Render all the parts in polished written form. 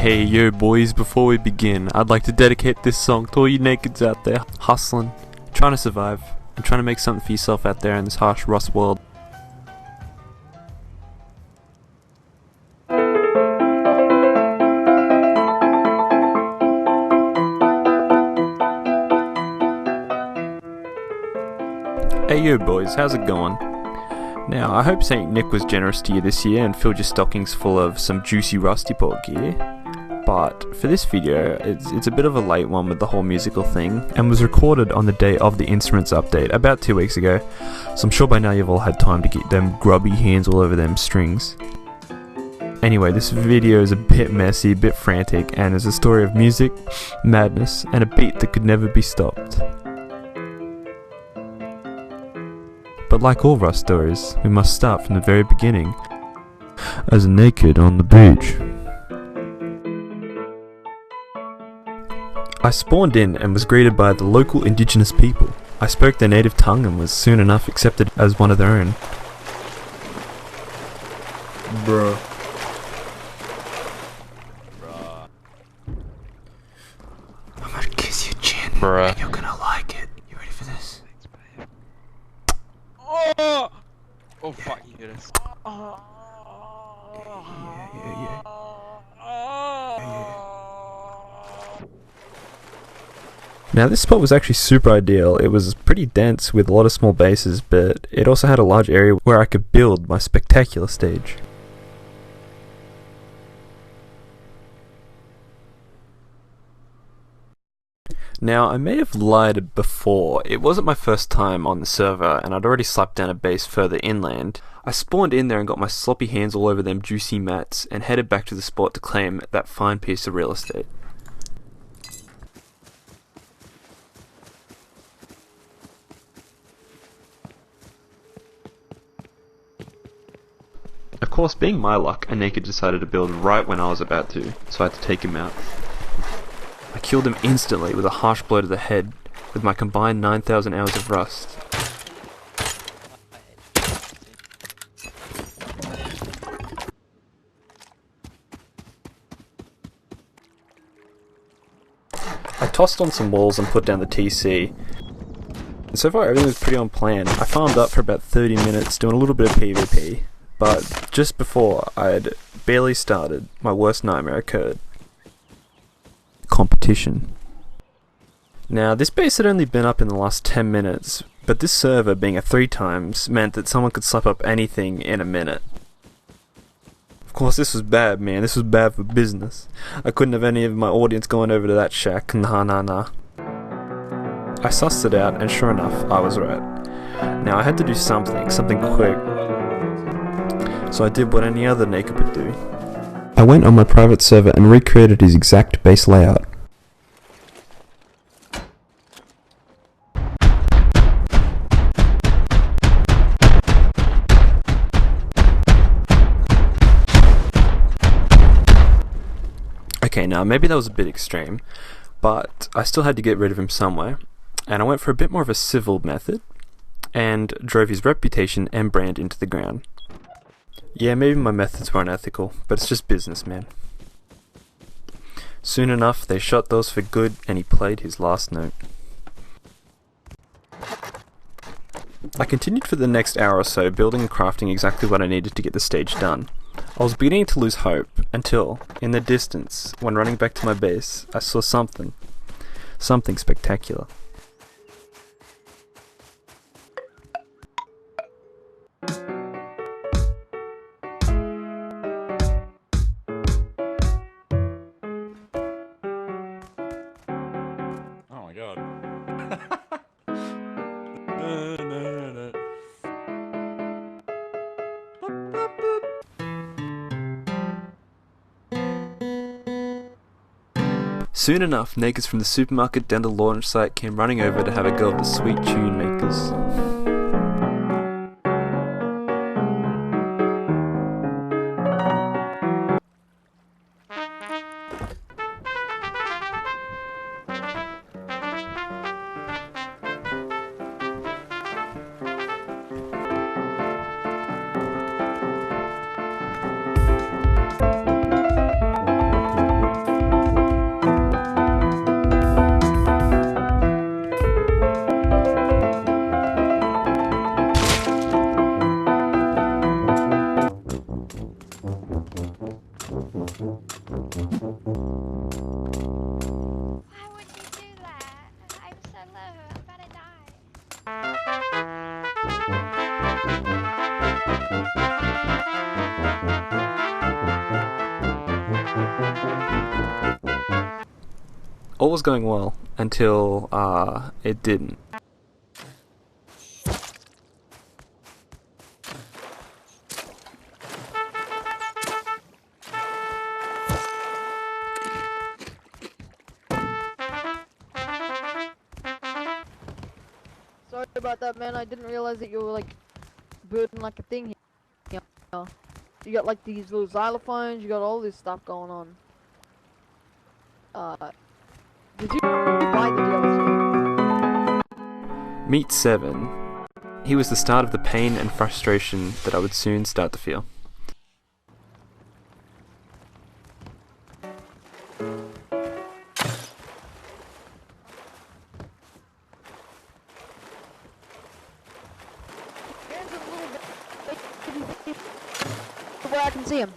Hey yo boys, before we begin, I'd like to dedicate this song to all you nakeds out there, hustling, trying to survive, and trying to make something for yourself out there in this harsh Rust world. Hey yo boys, how's it going? Now, I hope St. Nick was generous to you this year and filled your stockings full of some juicy Rusty Port gear. But for this video, it's a bit of a late one with the whole musical thing, and was recorded on the day of the Instruments update, about 2 weeks ago, so I'm sure by now you've all had time to get them grubby hands all over them strings. Anyway, this video is a bit messy, a bit frantic, and is a story of music, madness, and a beat that could never be stopped. But like all Rust stories, we must start from the very beginning, as a naked on the beach. I spawned in and was greeted by the local indigenous people. I spoke their native tongue and was soon enough accepted as one of their own. Bruh. I'm gonna kiss your chin, bruh. And you're gonna like it. You ready for this? Oh! Oh fuck, you hear this? Yeah. Now this spot was actually super ideal. It was pretty dense with a lot of small bases, but it also had a large area where I could build my spectacular stage. Now, I may have lied before. It wasn't my first time on the server, and I'd already slapped down a base further inland. I spawned in there and got my sloppy hands all over them juicy mats, and headed back to the spot to claim that fine piece of real estate. Of course, being my luck, a naked decided to build right when I was about to, so I had to take him out. I killed him instantly with a harsh blow to the head, with my combined 9,000 hours of rust. I tossed on some walls and put down the TC. And so far everything was pretty on plan. I farmed up for about 30 minutes doing a little bit of PvP, but just before I had barely started, my worst nightmare occurred. Competition. Now, this base had only been up in the last 10 minutes, but this server being a 3 times meant that someone could slap up anything in a minute. Of course, this was bad, man. This was bad for business. I couldn't have any of my audience going over to that shack. Nah. I sussed it out, and sure enough, I was right. Now, I had to do something quick. So I did what any other naked would do. I went on my private server and recreated his exact base layout. Okay, now maybe that was a bit extreme, but I still had to get rid of him somewhere, and I went for a bit more of a civil method, and drove his reputation and brand into the ground. Yeah, maybe my methods weren't ethical, but it's just business, man. Soon enough, they shot those for good, and he played his last note. I continued for the next hour or so, building and crafting exactly what I needed to get the stage done. I was beginning to lose hope, until, in the distance, when running back to my base, I saw something spectacular. Soon enough, nakeds from the supermarket down the launch site came running over to have a go at the sweet tune makers. All was going well until it didn't. Sorry about that, man. I didn't realize that you were like building like a thing here. You got like these little xylophones. You got all this stuff going on. Did you buy the DLC? Meet 7. He was the start of the pain and frustration that I would soon start to feel. Where I can see him.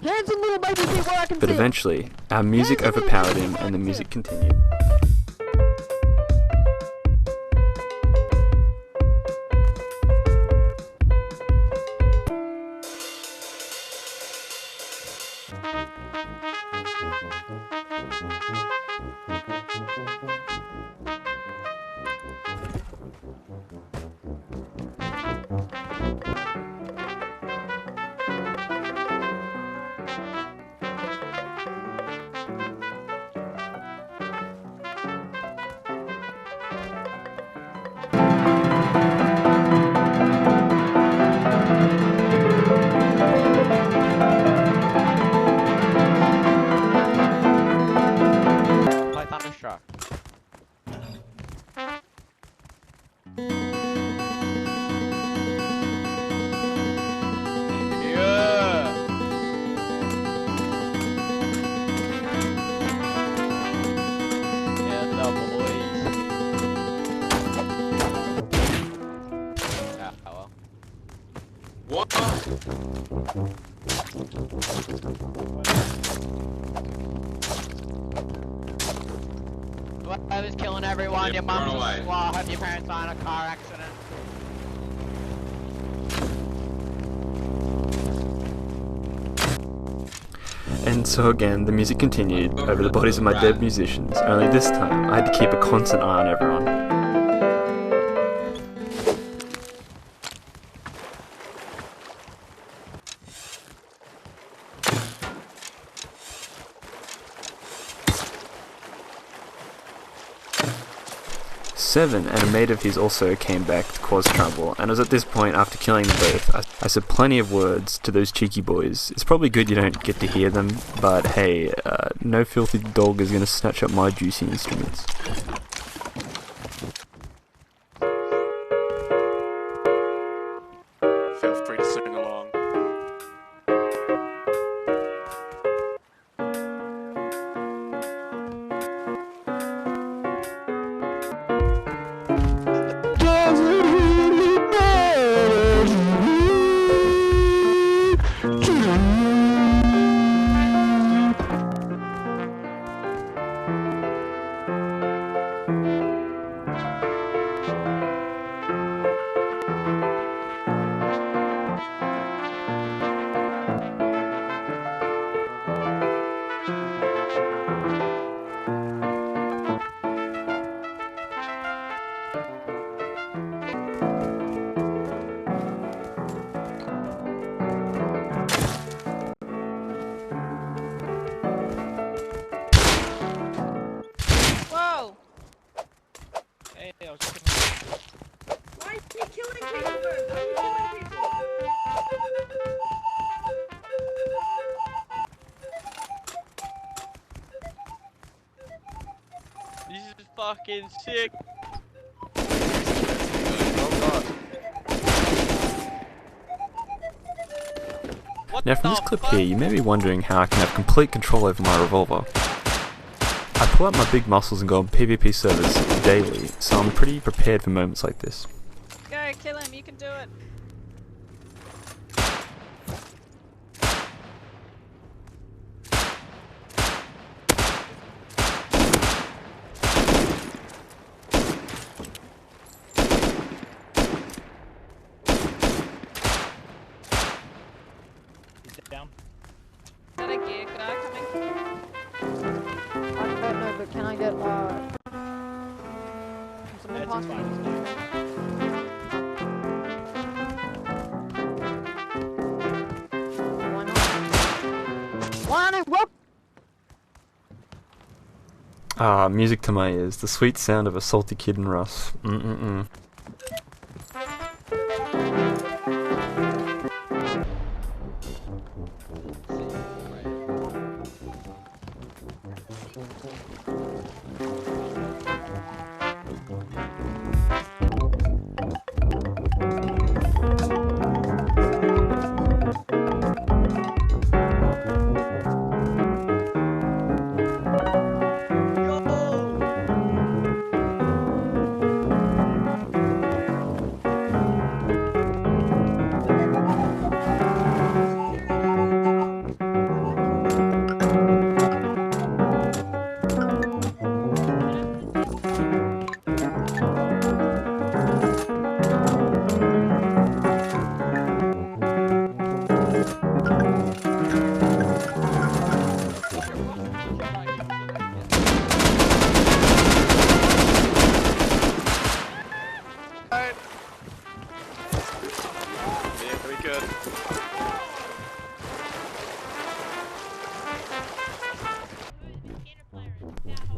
Hands a little baby feet where I can But see him. eventually, our music overpowered him and the music continued. Play Thunderstruck. Yeah. Yeah, the boys. Ah, oh well. Whoever's killing everyone, your mum's a squaw, hope your parents die in a car accident. And so again, the music continued over the bodies of my dead musicians, only this time I had to keep a constant eye on everyone. Seven and a mate of his also came back to cause trouble, and it was at this point, after killing them both, I said plenty of words to those cheeky boys. It's probably good you don't get to hear them, but hey, no filthy dog is gonna snatch up my juicy instruments. Feel free to sing along. Whoa! Hey, I was just Why is he killing people first? Why is he killing people? This is fucking sick. What Now from the this clip fuck? here, you may be wondering how I can have complete control over my revolver. I pull out my big muscles and go on PvP servers daily, so I'm pretty prepared for moments like this. Go, kill him, you can do it. can I get someone pass me? Why not? Why not? Whoop! Ah, music to my ears. The sweet sound of a salty kid in Russ. Mm-mm-mm.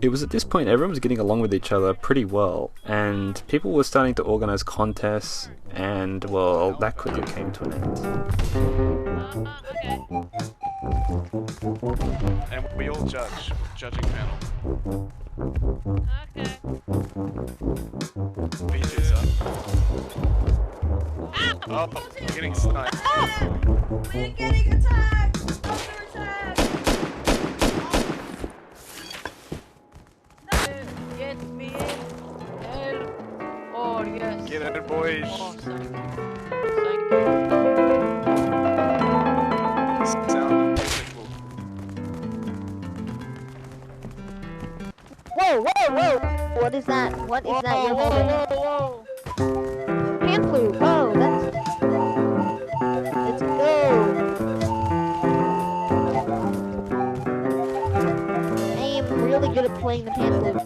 It was at this point everyone was getting along with each other pretty well, and people were starting to organise contests, and well, that quickly came to an end. And we all judge, judging panel. Okay. Beaches up. Oh, I'm getting sniped. We're getting attacked! Under attack! Get me in. Help. Oh, yes. Get it, boys. Oh, thank you. Sound beautiful. Whoa, whoa, whoa! What is that? What is that you're holding? Whoa! Hand flute! Oh, that's... Let's go! I am really good at playing the pan flute.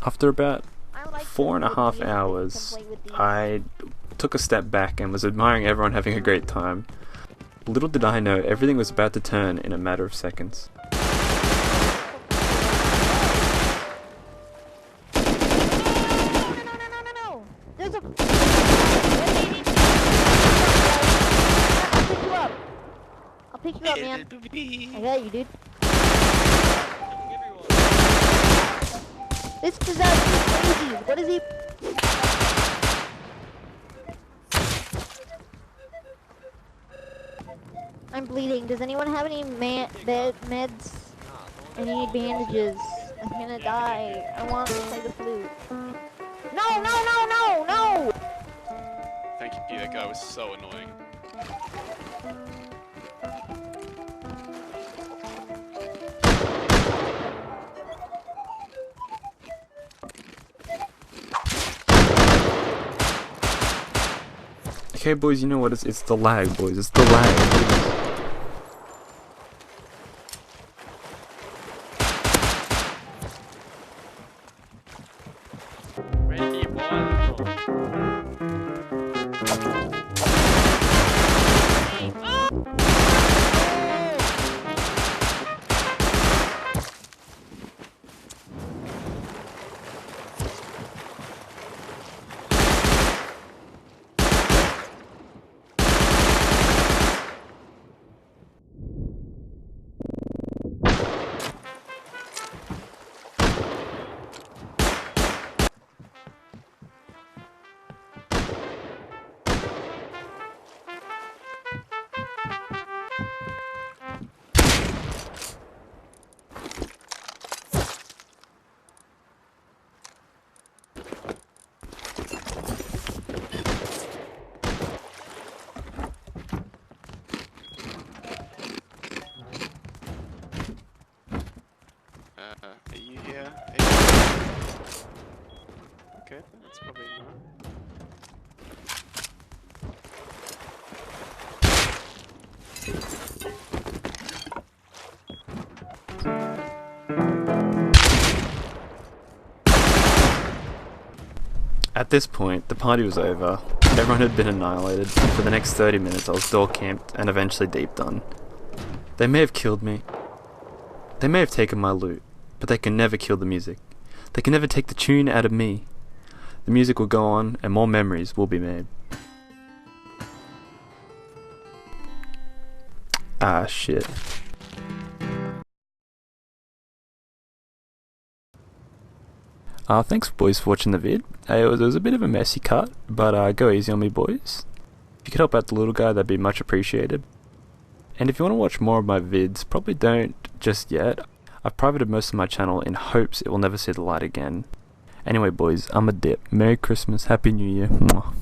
After about I like 4.5 hours, I took a step back and was admiring everyone having a great time. Little did I know, everything was about to turn in a matter of seconds. No! There's a... I'll pick you up, man. I got you, dude. This is crazy. What is he? I'm bleeding. Does anyone have any meds? I need bandages. I'm gonna die. I want to play the flute. No! Thank you, that guy was so annoying. Okay, boys, you know what? It's the lag, boys. It's the lag. Ready, boy. Are you here? Okay, that's probably not. At this point, the party was over, everyone had been annihilated, and for the next 30 minutes I was door camped and eventually deep done. They may have killed me, they may have taken my loot, but they can never kill the music. They can never take the tune out of me. The music will go on and more memories will be made. Ah, shit. Thanks boys for watching the vid. It was a bit of a messy cut, but go easy on me boys. If you could help out the little guy, that'd be much appreciated. And if you want to watch more of my vids, probably don't just yet. I've privated most of my channel in hopes it will never see the light again. Anyway boys, I'm a dip. Merry Christmas, Happy New Year. Mwah.